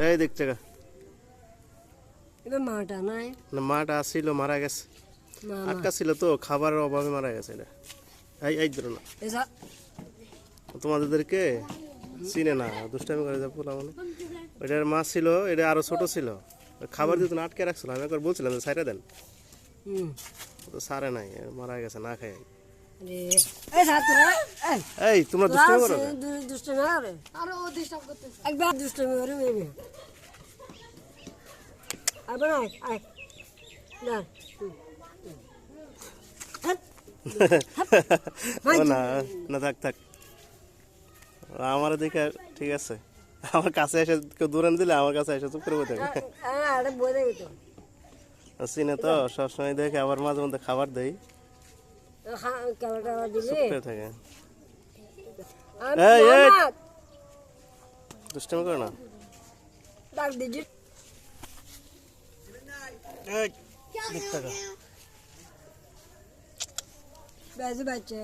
এই দেখতে গা এবার মাটা নাই না মাটা আসছিল মারা গেছে আটকা ছিল তো খাবারের অভাবে মারা গেছে এটা এই ধরো না তোমাদেরকে চিনে না দুষ্টামি করে যা পোলা মানে ওইটার মাছ ছিল এটা আরো ছোট ছিল খাবার দিত না আটকে রাখছিল আমি একবার বলছিলাম যে সাইরা দেন তো সারে নাই মারা গেছে না খাই এই তোমরা দুষ্টামি করো না দুষ্টামি করে আর ও ডিস্টার্ব করতেছে একবার দুষ্টামি করে মেয়ে আবার আয় না না থাক থাক আমার দেখে ঠিক আছে আমার কাছে এসে কেউ দূরে দিলে আমার কাছে এসে চুপ করে বসে থাকে চিনে তো সবসময় দেখে আবার মাঝে মধ্যে খাবার দেই চুপ করে থাকে দুষ্টামি করে না বাচ্চা